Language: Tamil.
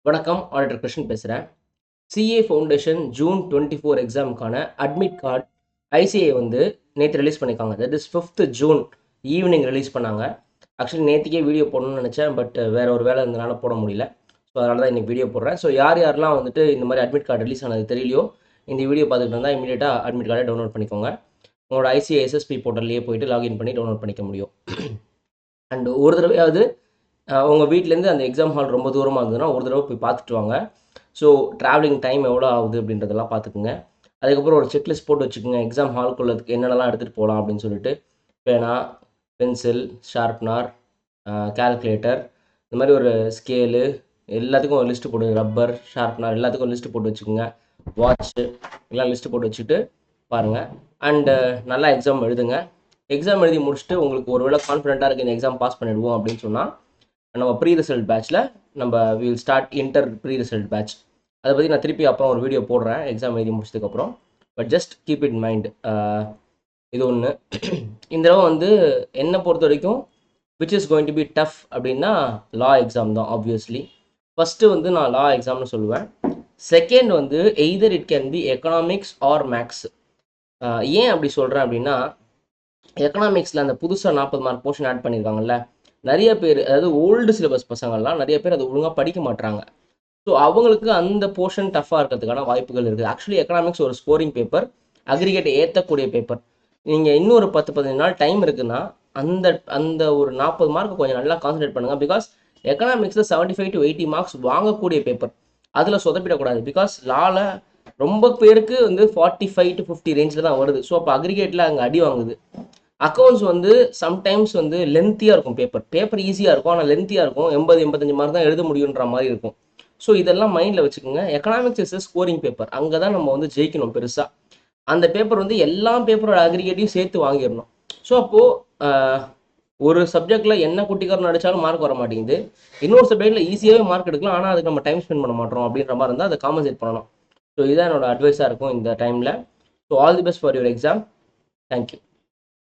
வணக்கம், ஆடிட்டர் கிருஷ்ணன் பேசுகிறேன். சிஏ ஃபவுண்டேஷன் ஜூன் 24 எக்ஸாமுக்கான அட்மிட் கார்டு ஐசிஐ வந்து நேற்று ரிலீஸ் பண்ணியிருக்காங்க. That is 5th June evening release பண்ணாங்க. ஆக்சுவலி நேற்றுக்கே வீடியோ போடணும்னு நினச்சேன், பட் வேறு ஒரு வேலை இருந்தனால போட முடியல. ஸோ அதனால தான் இன்றைக்கி வீடியோ போடுறேன். ஸோ யாரெல்லாம் வந்துட்டு இந்த மாதிரி அட்மிட் கார்டு ரிலீஸ் ஆனது தெரியலையோ, இந்த வீடியோ பார்த்துட்டு இருந்தால் இமீடியட்டாக அட்மிட் கார்டை டவுன்லோட் பண்ணிக்கோங்க. உங்களோட ஐசிஐ எஸ்எஸ்பி போர்ட்டல்லையே போயிட்டு லாகின் பண்ணி டவுன்லோட் பண்ணிக்க முடியும். அண்ட் ஒரு தடவையாவது உங்கள் வீட்டிலேருந்து அந்த எக்ஸாம் ஹால் ரொம்ப தூரமாக இருந்ததுன்னா ஒரு தடவை போய் பார்த்துட்டு வாங்க. ஸோ ட்ராவலிங் டைம் எவ்வளோ ஆகுது அப்படின்றதெல்லாம் பார்த்துக்குங்க. அதுக்கப்புறம் ஒரு செக்லிஸ்ட் போட்டு வச்சுக்கோங்க, எக்ஸாம் ஹாலுக்குள்ளே என்னென்னலாம் எடுத்துகிட்டு போகலாம் அப்படின்னு சொல்லிட்டு. பேனா, பென்சில், ஷார்ப்னர், கால்குலேட்டர், இந்த மாதிரி ஒரு ஸ்கேலு, எல்லாத்துக்கும் ஒரு லிஸ்ட்டு போட்டு, ரப்பர், ஷார்ப்னர் எல்லாத்துக்கும் லிஸ்ட்டு போட்டு வச்சுக்கோங்க. வாட்ச்சு எல்லாம் லிஸ்ட்டு போட்டு வச்சுட்டு பாருங்கள். அண்டு நல்லா எக்ஸாம் எழுதுங்க. எக்ஸாம் எழுதி முடிச்சுட்டு உங்களுக்கு ஒரு வேளை கான்ஃபிடென்ட்டாக இருக்குது இந்த எக்ஸாம் பாஸ் பண்ணிவிடுவோம் அப்படின்னு சொன்னால், நம்ம ப்ரீ ரிசல்ட் பேட்ச்சில் நம்ம will start inter pre result batch. அதை பற்றி நான் திருப்பி அப்புறம் ஒரு வீடியோ போடுறேன் எக்ஸாம் எழுதி முடிச்சதுக்கப்புறம். But just keep it mind. இது ஒன்று. இந்த தடவை வந்து என்னை பொறுத்த வரைக்கும் which is going to be tough அப்படின்னா லா எக்ஸாம் தான் ஆப்வியஸ்லி. ஃபஸ்ட்டு வந்து நான் லா எக்ஸாம்னு சொல்லுவேன். செகண்ட் வந்து either it can be economics or maths. ஏன் அப்படி சொல்கிறேன் அப்படின்னா, எக்கனாமிக்ஸில் அந்த புதுசாக 40 மார்க் போர்ஷன் ஆட் பண்ணியிருக்காங்கல்ல, நிறைய பேர், அதாவது ஓல்டு சிலபஸ் பசங்கள்லாம் நிறைய பேர் அதை ஒழுங்காக படிக்க மாட்டாங்க. ஸோ அவங்களுக்கு அந்த போர்ஷன் டஃப்பாக இருக்கிறதுக்கான வாய்ப்புகள் இருக்குது. ஆக்சுவலி எக்கனாமிக்ஸ் ஒரு ஸ்கோரிங் பேப்பர், அக்ரிகேட்டை ஏற்றக்கூடிய பேப்பர். நீங்கள் இன்னும் ஒரு 10-15 நாள் டைம் இருக்குன்னா அந்த அந்த ஒரு 40 மார்க் கொஞ்சம் நல்லா கான்சன்ட்ரேட் பண்ணுங்கள். பிகாஸ் எக்கனாமிக்ஸில் 75 to 80 மார்க்ஸ் வாங்கக்கூடிய பேப்பர். அதில் சொதப்பிடக்கூடாது. பிகாஸ் லாவில் ரொம்ப பேருக்கு வந்து 45 to 50 ரேஞ்சில் தான் வருது. ஸோ அப்போ அக்ரிகேட்டில் அங்கே அடி வாங்குது. அக்கௌண்ட்ஸ் வந்து சம்டைம்ஸ் வந்து லென்த்தியாக இருக்கும். பேப்பர் ஈஸியாக இருக்கும், ஆனால் லென்த்தியாக இருக்கும். 80-85 மார்க் தான் எழுத முடியுன்ற மாதிரி இருக்கும். ஸோ இதெல்லாம் மைண்டில் வச்சுக்கோங்க. Economics is scoring paper. அங்கே தான் நம்ம வந்து ஜெயிக்கணும் பெருசாக. அந்த பேப்பர் வந்து எல்லா பேப்பரோட அக்ரிகேட்டையும் சேர்த்து வாங்கிடணும். ஸோ அப்போது ஒரு சப்ஜெக்டில் என்ன குட்டிக்காரன் அடித்தாலும் மார்க் வர மாட்டேங்குது. இன்னொரு சப்ஜெக்டில் ஈஸியாகவே மார்க் எடுக்கலாம், ஆனால் அதுக்கு நம்ம டைம் ஸ்பெண்ட் பண்ண மாட்டோம் அப்படின்ற மாதிரி இருந்தால் அதை காம்பன்சேட் பண்ணணும். ஸோ இதுதான் என்னோட அட்வைஸாக இருக்கும் இந்த டைமில். So all the best for your exam. Thank you.